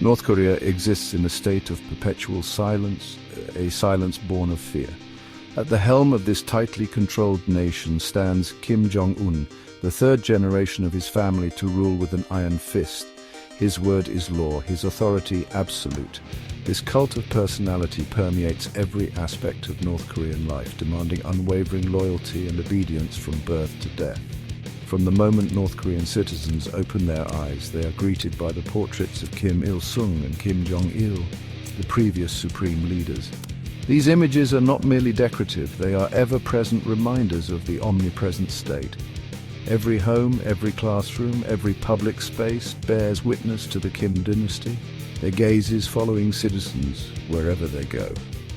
North Korea exists in a state of perpetual silence, a silence born of fear. At the helm of this tightly controlled nation stands Kim Jong-un, the third generation of his family to rule with an iron fist. His word is law, his authority absolute. This cult of personality permeates every aspect of North Korean life, demanding unwavering loyalty and obedience from birth to death. From the moment North Korean citizens open their eyes, they are greeted by the portraits of Kim Il-sung and Kim Jong-il, the previous supreme leaders. These images are not merely decorative, they are ever-present reminders of the omnipresent state. Every home, every classroom, every public space bears witness to the Kim dynasty, their gazes following citizens wherever they go.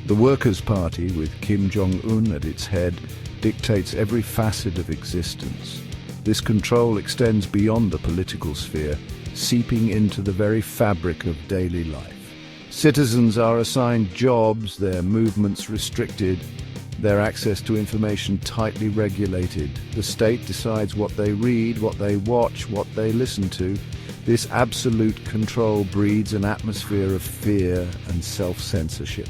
The Workers' Party, with Kim Jong-un at its head, dictates every facet of existence. This control extends beyond the political sphere, seeping into the very fabric of daily life. Citizens are assigned jobs, their movements restricted, their access to information tightly regulated. The state decides what they read, what they watch, what they listen to. This absolute control breeds an atmosphere of fear and self-censorship.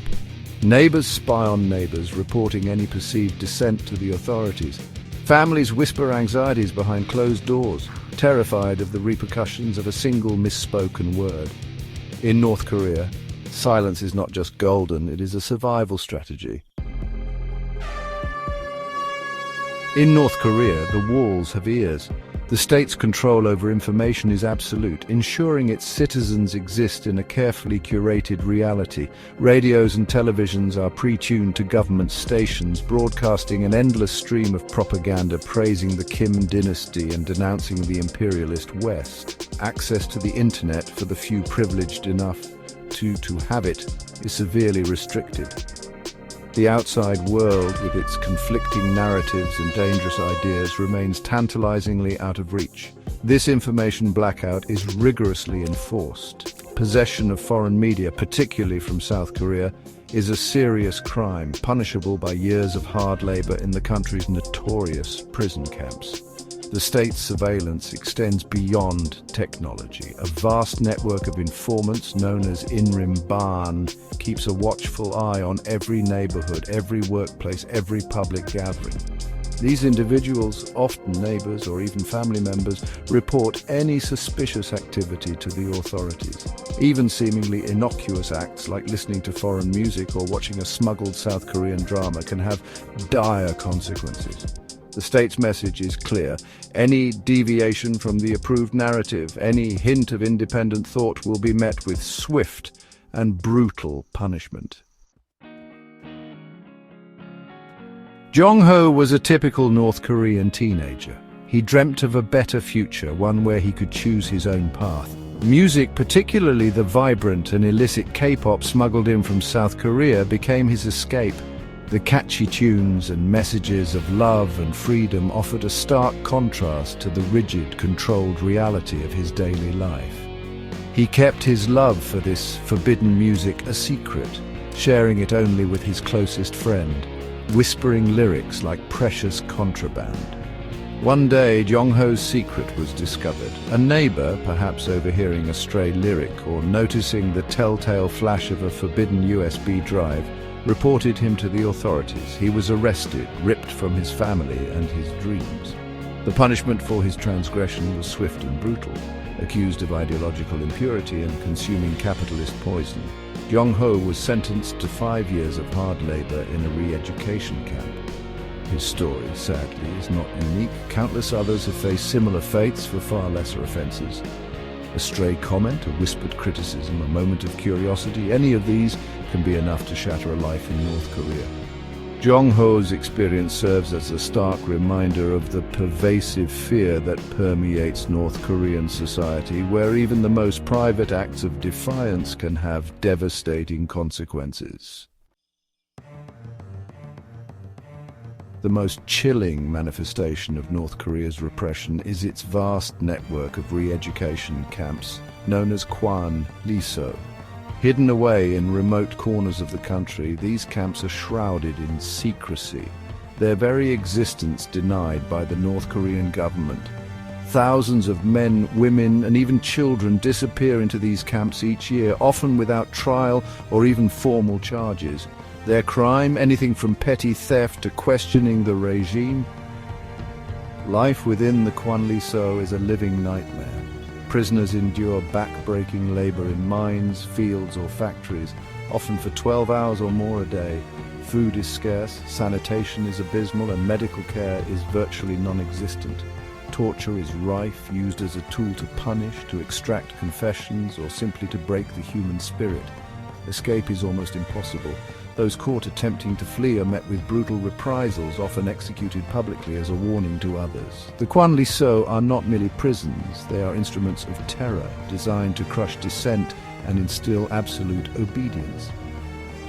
Neighbors spy on neighbors, reporting any perceived dissent to the authorities. Families whisper anxieties behind closed doors, terrified of the repercussions of a single misspoken word. In North Korea, silence is not just golden, it is a survival strategy. In North Korea, the walls have ears. The state's control over information is absolute, ensuring its citizens exist in a carefully curated reality. Radios and televisions are pre-tuned to government stations, broadcasting an endless stream of propaganda praising the Kim dynasty and denouncing the imperialist West. Access to the internet for the few privileged enough to have it is severely restricted. The outside world, with its conflicting narratives and dangerous ideas, remains tantalizingly out of reach. This information blackout is rigorously enforced. Possession of foreign media, particularly from South Korea, is a serious crime, punishable by years of hard labor in the country's notorious prison camps. The state's surveillance extends beyond technology. A vast network of informants known as Inrimbaan keeps a watchful eye on every neighborhood, every workplace, every public gathering. These individuals, often neighbors or even family members, report any suspicious activity to the authorities. Even seemingly innocuous acts like listening to foreign music or watching a smuggled South Korean drama can have dire consequences. The state's message is clear. Any deviation from the approved narrative, any hint of independent thought will be met with swift and brutal punishment. Jong-ho was a typical North Korean teenager. He dreamt of a better future, one where he could choose his own path. Music, particularly the vibrant and illicit K-pop smuggled in from South Korea, became his escape. The catchy tunes and messages of love and freedom offered a stark contrast to the rigid, controlled reality of his daily life. He kept his love for this forbidden music a secret, sharing it only with his closest friend, whispering lyrics like precious contraband. One day, Jong-ho's secret was discovered. A neighbor, perhaps overhearing a stray lyric or noticing the telltale flash of a forbidden USB drive, reported him to the authorities. He was arrested, ripped from his family and his dreams. The punishment for his transgression was swift and brutal. Accused of ideological impurity and consuming capitalist poison, Jong-ho was sentenced to 5 years of hard labor in a re-education camp. His story, sadly, is not unique. Countless others have faced similar fates for far lesser offenses. A stray comment, a whispered criticism, a moment of curiosity, any of these can be enough to shatter a life in North Korea. Jong-ho's experience serves as a stark reminder of the pervasive fear that permeates North Korean society, where even the most private acts of defiance can have devastating consequences. The most chilling manifestation of North Korea's repression is its vast network of re-education camps, known as Kwan Liso. Hidden away in remote corners of the country, these camps are shrouded in secrecy, their very existence denied by the North Korean government. Thousands of men, women, and even children disappear into these camps each year, often without trial or even formal charges. Their crime, anything from petty theft to questioning the regime. Life within the Kwanliso is a living nightmare. Prisoners endure back-breaking labor in mines, fields, or factories, often for 12 hours or more a day. Food is scarce, sanitation is abysmal, and medical care is virtually non-existent. Torture is rife, used as a tool to punish, to extract confessions, or simply to break the human spirit. Escape is almost impossible. Those caught attempting to flee are met with brutal reprisals, often executed publicly as a warning to others. The Kwanliso are not merely prisons, they are instruments of terror, designed to crush dissent and instill absolute obedience.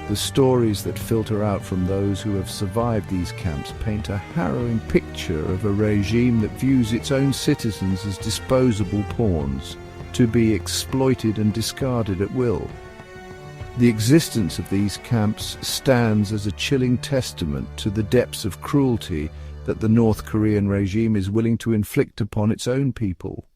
The stories that filter out from those who have survived these camps paint a harrowing picture of a regime that views its own citizens as disposable pawns, to be exploited and discarded at will. The existence of these camps stands as a chilling testament to the depths of cruelty that the North Korean regime is willing to inflict upon its own people.